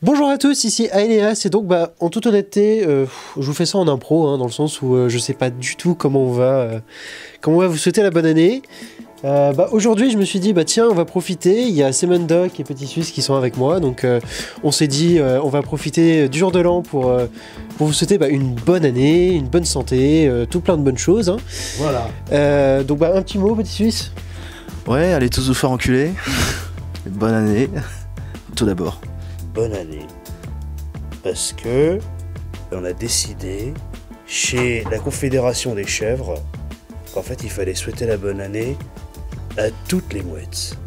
Bonjour à tous, ici Aeneas, et donc en toute honnêteté, je vous fais ça en impro, hein, dans le sens où je sais pas du tout comment on va vous souhaiter la bonne année. Aujourd'hui je me suis dit tiens, on va profiter, il y a Semendoc et Petit Suisse qui sont avec moi, donc on s'est dit on va profiter du jour de l'an pour vous souhaiter une bonne année, une bonne santé, tout plein de bonnes choses. Hein. Voilà. Donc un petit mot, Petit Suisse. Ouais, allez tous vous faire enculer. Bonne année, tout d'abord. Bonne année. Parce que on a décidé chez la Confédération des chèvres qu'en fait il fallait souhaiter la bonne année à toutes les mouettes.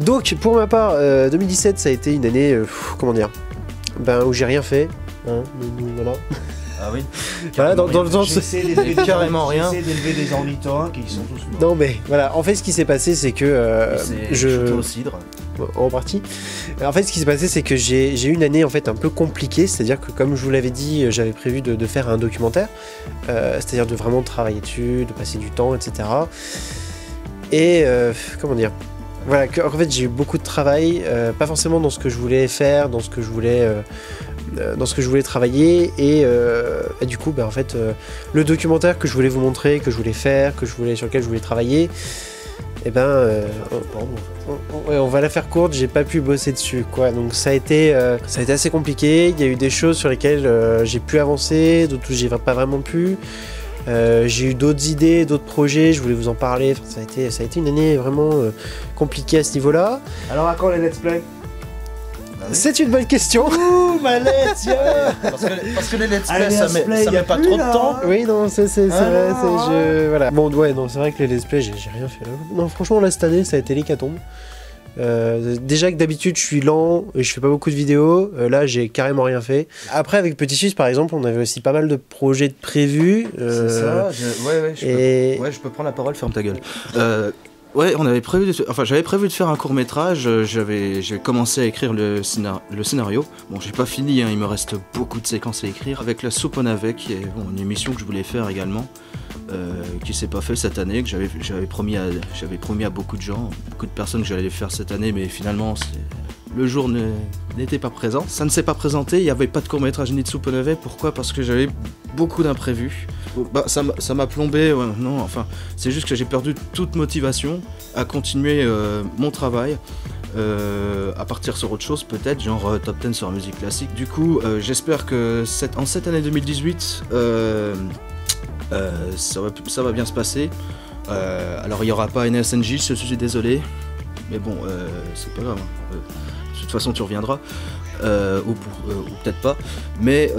Donc pour ma part, 2017 ça a été une année, où j'ai rien fait. Hein, voilà. Ah oui. Voilà, dans le sens. Carrément rien. J'essaie d'élever des ornithorynques qui sont tous morts. Non mais voilà, en fait ce qui s'est passé c'est que je au cidre. En partie. En fait ce qui s'est passé c'est que j'ai eu une année en fait un peu compliquée, c'est-à-dire que comme je vous l'avais dit, j'avais prévu de faire un documentaire, c'est-à-dire de vraiment travailler dessus, de passer du temps, etc. Et voilà, en fait j'ai eu beaucoup de travail, pas forcément dans ce que je voulais faire, dans ce que je voulais travailler, et du coup en fait le documentaire que je voulais vous montrer, que je voulais faire, sur lequel je voulais travailler, on va la faire courte, j'ai pas pu bosser dessus quoi, donc ça a été assez compliqué. Il y a eu des choses sur lesquelles j'ai pu avancer, d'autres où j'ai pas vraiment pu. J'ai eu d'autres idées, d'autres projets, je voulais vous en parler. Enfin, ça a été une année vraiment compliquée à ce niveau-là. Alors à quand les let's play? C'est une bonne question. Ouh, ma let's, yeah. Parce que les let's play, ça met pas trop de temps. Oui, non, c'est vrai, voilà. Bon, ouais, non, c'est vrai que les let's play, j'ai rien fait là. Non, franchement, là, cette année, ça a été l'hécatombe. Déjà que d'habitude je suis lent et je fais pas beaucoup de vidéos, là j'ai carrément rien fait. Après avec Petit Suisse par exemple on avait aussi pas mal de projets de prévus. C'est ça, je peux prendre la parole, ferme ta gueule. Ouais, j'avais prévu de faire un court-métrage, j'ai commencé à écrire le scénario. Bon, j'ai pas fini, hein, il me reste beaucoup de séquences à écrire. Avec la soupe au navet, qui est une émission que je voulais faire également, qui s'est pas fait cette année, que j'avais promis à beaucoup de gens, beaucoup de personnes que j'allais faire cette année, mais finalement le jour n'était pas présent. Ça ne s'est pas présenté, il n'y avait pas de court-métrage ni de soupe au navet. Pourquoi ? Parce que j'avais beaucoup d'imprévus. Ça m'a plombé, ouais, non, enfin, c'est juste que j'ai perdu toute motivation à continuer mon travail, à partir sur autre chose peut-être, genre top 10 sur la musique classique. Du coup, j'espère que en cette année 2018, ça va bien se passer. Alors il n'y aura pas NSNJ, je suis désolé, mais bon, c'est pas grave. De toute façon tu reviendras, ou peut-être pas, mais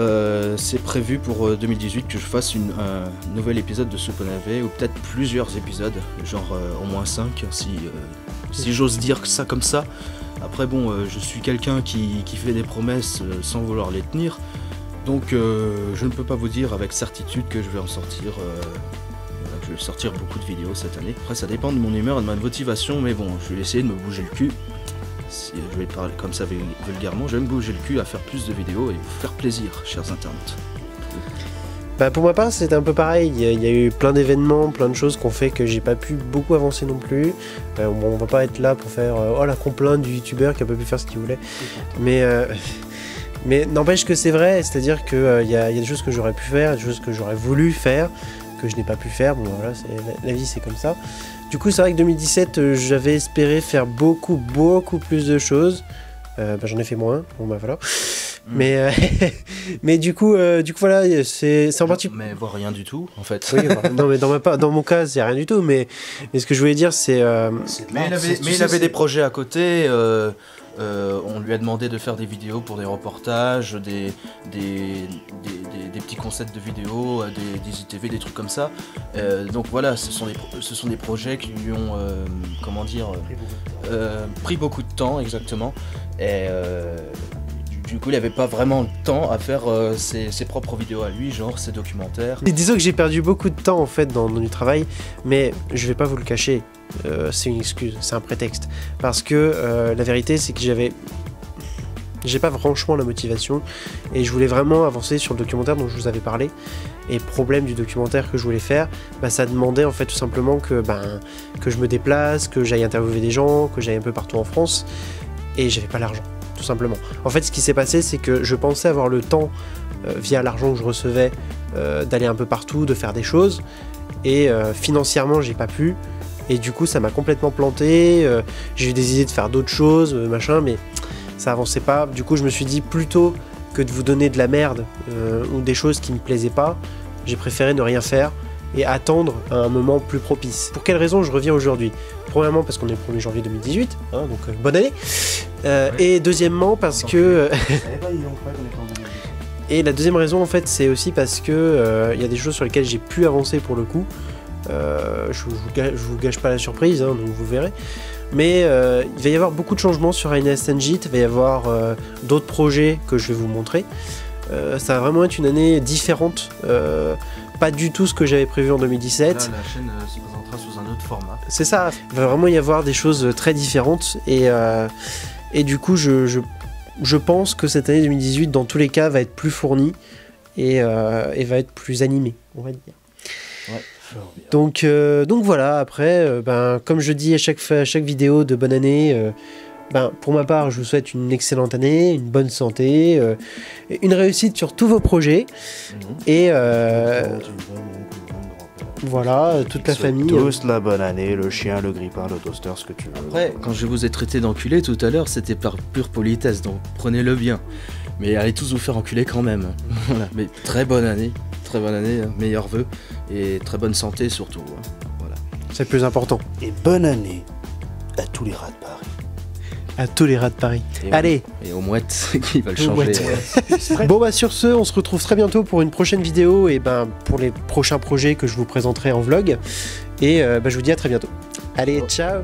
c'est prévu pour 2018 que je fasse un nouvel épisode de Soupe au navet, ou peut-être plusieurs épisodes, genre au moins 5 si j'ose dire ça comme ça. Après bon, je suis quelqu'un qui fait des promesses sans vouloir les tenir, donc je ne peux pas vous dire avec certitude que je vais en sortir. Je vais sortir beaucoup de vidéos cette année. Après ça dépend de mon humeur et de ma motivation, mais bon, je vais essayer de me bouger le cul. Si je vais parler comme ça vulgairement, je vais me bouger le cul à faire plus de vidéos et vous faire plaisir, chers internautes. Pour ma part, c'était un peu pareil. Il y a eu plein d'événements, plein de choses qui ont fait que j'ai pas pu beaucoup avancer non plus. On va pas être là pour faire la complainte du youtubeur qui a pas pu faire ce qu'il voulait. Mais n'empêche que c'est vrai, c'est-à-dire qu'il y a des choses que j'aurais pu faire, des choses que j'aurais voulu faire, que je n'ai pas pu faire. Bon voilà, la vie c'est comme ça. Du coup c'est vrai que 2017 j'avais espéré faire beaucoup plus de choses. J'en ai fait moins, voilà. Mais du coup voilà, c'est en partie. Mais voire rien du tout en fait. Oui, non mais dans mon cas c'est rien du tout, mais ce que je voulais dire c'est. Mais il avait des projets à côté. On lui a demandé de faire des vidéos pour des reportages, des petits concepts de vidéos, des ITV, des trucs comme ça. Donc voilà, ce sont des projets qui lui ont pris beaucoup de temps, exactement. Et du coup il n'avait pas vraiment le temps à faire ses propres vidéos à lui, genre ses documentaires. Et disons que j'ai perdu beaucoup de temps en fait dans du travail, mais je vais pas vous le cacher. C'est une excuse, c'est un prétexte. Parce que la vérité, c'est que j'ai pas franchement la motivation et je voulais vraiment avancer sur le documentaire dont je vous avais parlé. Et problème du documentaire que je voulais faire, ça demandait en fait tout simplement que je me déplace, que j'aille interviewer des gens, que j'aille un peu partout en France, et j'avais pas l'argent. tout simplement. En fait, ce qui s'est passé, c'est que je pensais avoir le temps, via l'argent que je recevais, d'aller un peu partout, de faire des choses, et financièrement, j'ai pas pu, et du coup, ça m'a complètement planté, j'ai eu des idées de faire d'autres choses, machin, mais ça avançait pas. Du coup, je me suis dit, plutôt que de vous donner de la merde, ou des choses qui me plaisaient pas, j'ai préféré ne rien faire, et attendre un moment plus propice. Pour quelle raison je reviens aujourd'hui? Premièrement parce qu'on est le 1er janvier 2018, hein, donc bonne année. Ouais. Et deuxièmement parce que... Et la deuxième raison en fait c'est aussi parce que y a des choses sur lesquelles j'ai pu avancer pour le coup. Je vous gâche pas la surprise, hein, donc vous verrez. Mais il va y avoir beaucoup de changements sur Ines Engine, il va y avoir d'autres projets que je vais vous montrer. Ça va vraiment être une année différente. Pas du tout ce que j'avais prévu en 2017. Là, la chaîne se présentera sous un autre format. C'est ça, il va vraiment y avoir des choses très différentes et du coup je pense que cette année 2018 dans tous les cas va être plus fournie et va être plus animée, on va dire. Ouais. Donc voilà, après, comme je dis à chaque vidéo de bonne année, pour ma part, je vous souhaite une excellente année, une bonne santé, une réussite sur tous vos projets. Et voilà, toute la famille. Tous la bonne année, le chien, le grippin, le toaster, ce que tu veux. Après, quand je vous ai traité d'enculé tout à l'heure, c'était par pure politesse, donc prenez-le bien. Mais allez tous vous faire enculer quand même. Voilà. Mais très bonne année, hein, meilleurs vœux, et très bonne santé surtout. Hein. Voilà. C'est le plus important. Et bonne année à tous les rats de Paris. À tous les rats de Paris. Allez. Et aux mouettes qui veulent changer. Bon sur ce, on se retrouve très bientôt pour une prochaine vidéo et pour les prochains projets que je vous présenterai en vlog. Et je vous dis à très bientôt. Allez, ciao.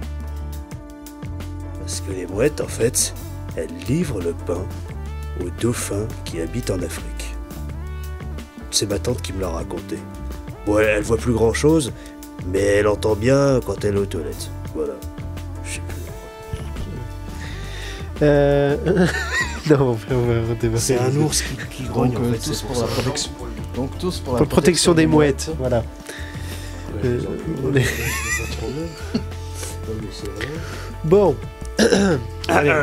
Parce que les mouettes, en fait, elles livrent le pain aux dauphins qui habitent en Afrique. C'est ma tante qui me l'a raconté. Bon, elle voit plus grand chose, mais elle entend bien quand elle est aux toilettes. Voilà. Je sais plus. Non, on va c'est un ours qui grogne en fait. C'est pour la protection. Donc tous pour la protection des mouettes. Voilà. Bon. Allez.